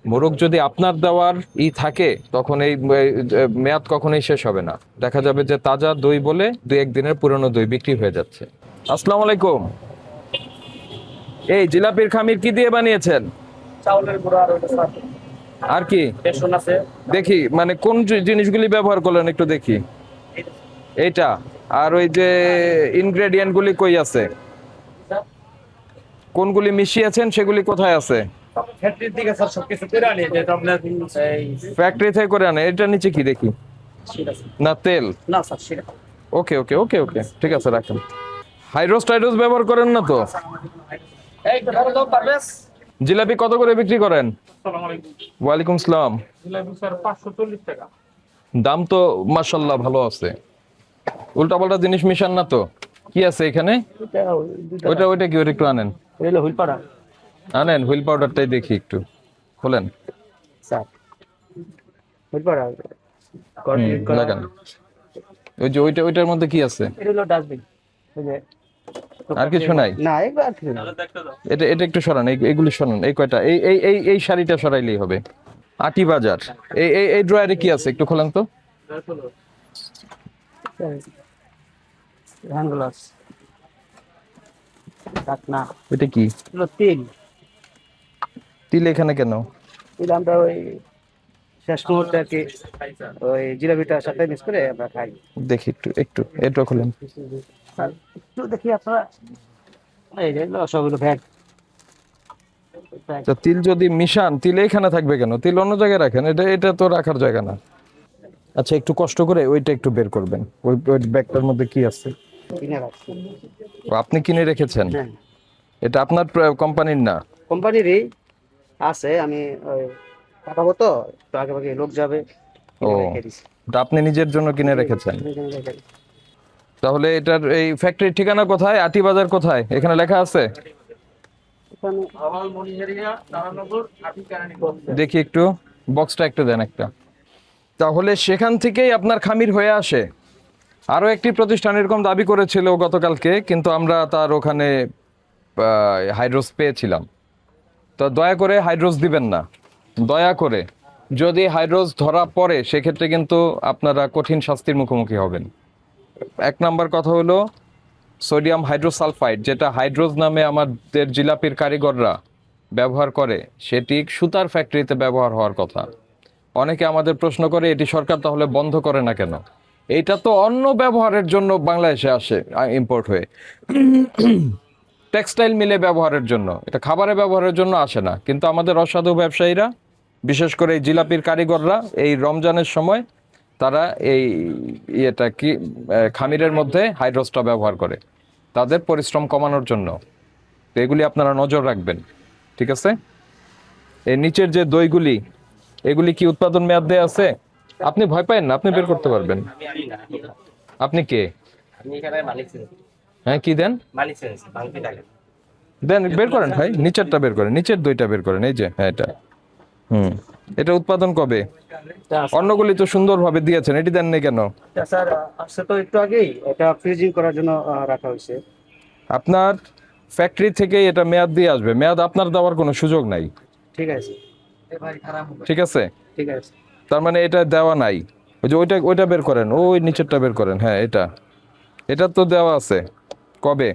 মোরগ যদি আপনার দেওয়ার থাকে তখন এই মেয়াদ কখনোই শেষ হবে না। দেখা যাবে যে তাজা দই বলে 2-1 দিনের পুরনো দই বিক্রি হয়ে যাচ্ছে। আসসালামু আলাইকুম। এই জিলাপির খামির কি দিয়ে বানিয়েছেন? চাউলের গুঁড়া আর ওইটা স্যার আর কি বেসন আছে। দেখি, মানে কোন জিনিসগুলি ব্যবহার করলেন একটু দেখি। এইটা আর ওই যে ইনগ্রেডিয়েন্ট গুলি কই আছে, কোনগুলি মিশিয়েছেন সেগুলি কোথায় আছে? ফ্যাক্টরির দিকে স্যার সবকিছু করে আনি, যেটা আপনার এই ফ্যাক্টরি থেকে করে আনে। এটা নিচে কি দেখি? শীত আছে না তেল? না স্যার, সেটা ওকে ওকে ওকে ওকে, ঠিক আছে, রাখেন। হাইড্রোস টাইড্রোস ব্যবহার করেন না তো? এই তো ধরো দাও পারবেশ। জিলাপি কত করে বিক্রি করেন? আসসালামু আলাইকুম। ওয়ালাইকুম সালাম। জিলাপি স্যার 540 টাকা। দাম তো মাশাল্লাহ ভালো আছে। উল্টাপাল্টা জিনিস মিশান না তো? কি আছে এখানে? এটা দুটো ওইটা ওইটা কি, ওইটা একটু আনেন। হলো হুইলপাড়া আনেন হুইল পাউডারটাই দেখি একটু, খোলেন। স্যার, হুইলপাড়া লাগান। ওই যে ওইটার মধ্যে কি আছে? এটা হলো ডাস্টবিন। ওই যে আর কিছু নাই? না, এগুলো আর কিছু না। এটা এটা একটু সরান, এইগুলি সরান। এই কয়টা, এই শাড়িটা সরাইলেই হবে। আটি বাজার। এই ড্রয়ারে কি আছে একটু খোলেন তো। হ্যান্ড গ্লাভস, ঢাকনা, এটা কি? হলো তেল। তিল এখানে কেন? তেল আমরা ওই শেষ মুহূর্তে আর কি ওই জিলাপিটার সাথে মিক্স করে আমরা খাই। দেখি একটু একটু এটা খোলেন। স্যার একটু দেখি আপনারা, এই যে এগুলো সবগুলো ভ্যাট। তো তিল যদি মিশান, তিল এখানে থাকবে কেন? তিল অন্য জায়গায় রাখেন, এটা এটা তো রাখার জায়গা না। আচ্ছা, একটু কষ্ট করে ওইটা একটু বের করবেন। ওই ব্যাগটার মধ্যে কি আছে? কিনে রাখছি। ও, আপনি কিনে রেখেছেন? হ্যাঁ, এটা আপনার কোম্পানির না? কোম্পানিরই আছে। আমি ওই পাঠাবো তো, তো আগে ভাগে লোক যাবে, ও, কিনে রেখে দিছি। এটা আপনি নিজের জন্য কিনে রেখেছেন? কিনে রেখে দিছি। তাহলে এটার এই ফ্যাক্টরির ঠিকানা কোথায়? আটি বাজার কোথায় এখানে লেখা আছে? এখানে আওয়াল মনিহারিয়া নারায়ণনগর আটি কেরানীগঞ্জ। দেখি একটু, বক্সটা একটু দেন একটা। তাহলে সেখান থেকেই আপনার খামির হয়ে আসে। আরও একটি প্রতিষ্ঠান এরকম দাবি করেছিল গতকালকে, কিন্তু আমরা তার ওখানে হাইড্রোস পেয়েছিলাম। তো দয়া করে হাইড্রোস দিবেন না, দয়া করে। যদি হাইড্রোস ধরা পড়ে সেক্ষেত্রে কিন্তু আপনারা কঠিন শাস্তির মুখোমুখি হবেন। 1 নাম্বার কথা হলো সোডিয়াম হাইড্রোসালফাইড, যেটা হাইড্রোস নামে আমাদের জিলাপির কারিগররা ব্যবহার করে, সেটি সুতার ফ্যাক্টরিতে ব্যবহার হওয়ার কথা। অনেকে আমাদের প্রশ্ন করে এটি সরকার তাহলে বন্ধ করে না কেন? এইটা তো অন্য ব্যবহারের জন্য বাংলাদেশে আসে ইম্পোর্ট হয়ে, টেক্সটাইল মিলে ব্যবহারের জন্য, এটা খাবারে ব্যবহারের জন্য আসে না। কিন্তু আমাদের অসাধু ব্যবসায়ীরা, বিশেষ করে এই জিলাপির কারিগররা, এই রমজানের সময় তারা এই ইয়েটা কি খামিরের মধ্যে হাইড্রোসটা ব্যবহার করে তাদের পরিশ্রম কমানোর জন্য। তো এগুলি আপনারা নজর রাখবেন, ঠিক আছে? এই নিচের যে দইগুলি, এগুলি কি উৎপাদন মেয়াদ দেয়া আছে? আপনি ভয় পাবেন না, আপনি বের করতে পারবেন। আপনি কে? আমি এখানে মালিক ছিলাম। হ্যাঁ, কি দেন? মালিক ছিলাম, ভাঙতে থাকে। দেন, বের করেন ভাই, নিচেরটা বের করেন, নিচের দইটা বের করেন। এই যে, হ্যাঁ এটা। এটা উৎপাদন কবে? অন্যগুলি তো সুন্দরভাবে দিয়েছেন, এটি দেন নাই কেন? স্যার আসছে তো একটু আগেই, এটা ফ্রিজিং করার জন্য রাখা হয়েছে। আপনার ফ্যাক্টরি থেকেই এটা মেয়াদ দিয়ে আসবে, মেয়াদ আপনার দেওয়ার কোনো সুযোগ নাই। ঠিক আছে, ঠিক আছে? ঠিক আছে। তার মানে এটা দেওয়া নাই। ওই যে ওইটা ওইটা বের করেন, ওই নিচেরটা বের করেন। হ্যাঁ, এটা এটা তো দেওয়া আছে। কবে?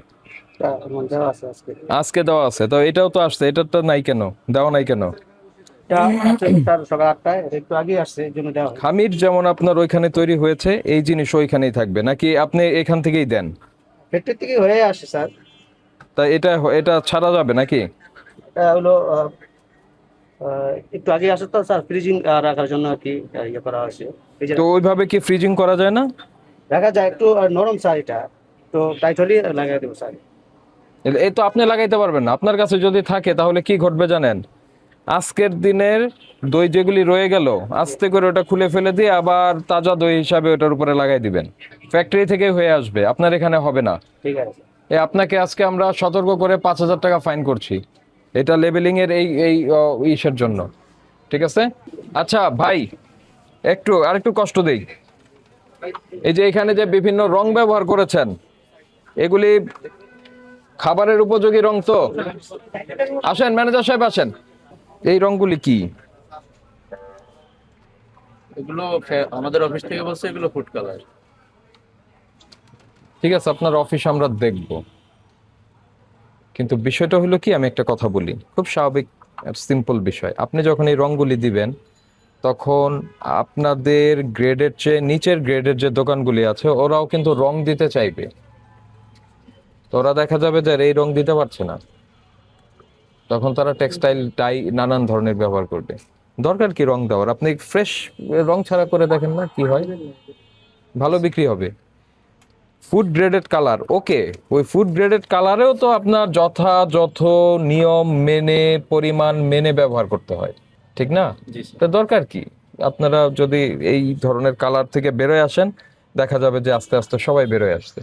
দেওয়া আছে আজকে। আজকে দেওয়া আছে, তো এটাও তো আসছে, এটারটা নাই কেন? দেওয়া নাই কেন? এটা আসছে স্যার সকাল 8টায়, এটা একটু আগে আসছে, এর জন্য দেওয়া হয়। খামির যেমন আপনার ওইখানে তৈরি হয়েছে, এই জিনিস ওইখানেই থাকবে নাকি আপনি এখান থেকেই দেন? ফ্যাক্টরি থেকে হয়ে আসে স্যার। তা এটা এটা ছাড়া যাবে নাকি? এটা হলো একটু আগে আসে তো স্যার, ফ্রিজিং রাখার জন্য আর কি ইয়ে করা হয়েছে। এই যে তো ওইভাবে কি ফ্রিজিং করা যায় না? রাখা যায়, একটু নরম স্যার, এটা তো টাইট হলে লাগাই দেবো স্যার। এই তো আপনি লাগাইতে পারবেন না। আপনার কাছে যদি থাকে তাহলে কি ঘটবে জানেন? আজকের দিনের দই যেগুলি রয়ে গেল, আস্তে করে ওটা খুলে ফেলে দিয়ে আবার তাজা দই হিসাবে ওটার উপরে লাগাই দিবেন। ফ্যাক্টরি থেকে হয়ে আসবে, আপনার এখানে হবে না। ঠিক আছে। আপনাকে আজকে আমরা সতর্ক করে 5,000 টাকা ফাইন করছি, এটা লেবেলিং এর এই এই ইসের জন্য, ঠিক আছে? আচ্ছা ভাই, একটু আরেকটু কষ্ট দেই। এই যে এখানে যে বিভিন্ন রং ব্যবহার করেছেন, এগুলি খাবারের উপযোগী রং তো? আসেন ম্যানেজার সাহেব, আসেন। এই রংগুলি কি? এগুলো আমাদের অফিস থেকে বলছে এগুলো ফুড কালার। ঠিক আছে, আপনার অফিস আমরা দেখব, কিন্তু বিষয়টা হলো কি, আমি একটা কথা বলি, খুব স্বাভাবিক সিম্পল বিষয়। আপনি যখন এই রংগুলি দিবেন, তখন আপনাদের গ্রেডের চেয়ে নিচের গ্রেডের যে দোকানগুলি আছে ওরাও কিন্তু রং দিতে চাইবে। তো ওরা দেখা যাবে যে এই রং দিতে পারছে না, তখন তারা টেক্সটাইল টাই নানান ধরনের ব্যবহার করবে। দরকার কি রং দেওয়ার? আপনি ফ্রেশ রং ছাড়া করে দেখেন না কি হয়, ভালো বিক্রি হবে। ফুড গ্রেডেড কালার, ওকে, ওই ফুড গ্রেডেড কালারেও তো আপনার যথাযথ নিয়ম মেনে পরিমাণ মেনে ব্যবহার করতে হয়, ঠিক না? জি স্যার। তো দরকার কি, আপনারা যদি এই ধরনের কালার থেকে বেরোয় আসেন, দেখা যাবে যে আস্তে আস্তে সবাই বেরোয় আসছে।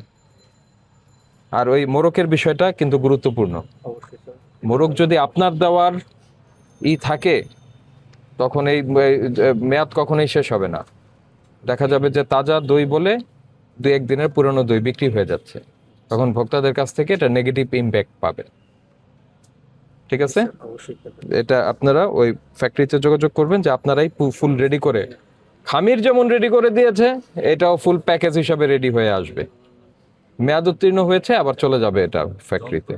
আর ওই মোড়কের বিষয়টা কিন্তু গুরুত্বপূর্ণ। অবশ্যই স্যার। মোড়ক যদি আপনার দেওয়ার থাকে, তখন এই মেয়াদ কখনোই শেষ হবে না। দেখা যাবে যে তাজা দই বলে 2-1 দিনের পুরনো দই বিক্রি হয়ে যাচ্ছে, তখন ভোক্তাদের কাছ থেকে এটা নেগেটিভ ইম্প্যাক্ট পাবে। ঠিক আছে, অবশ্যই স্যার। এটা আপনারা ওই ফ্যাক্টরিতে যোগাযোগ করবেন যে আপনারাই ফুল রেডি করে, খামির যেমন রেডি করে দিয়েছে, এটাও ফুল প্যাকেজ হিসাবে রেডি হয়ে আসবে। মেয়াদ উত্তীর্ণ হয়েছে, আবার চলে যাবে এটা ফ্যাক্টরিতে।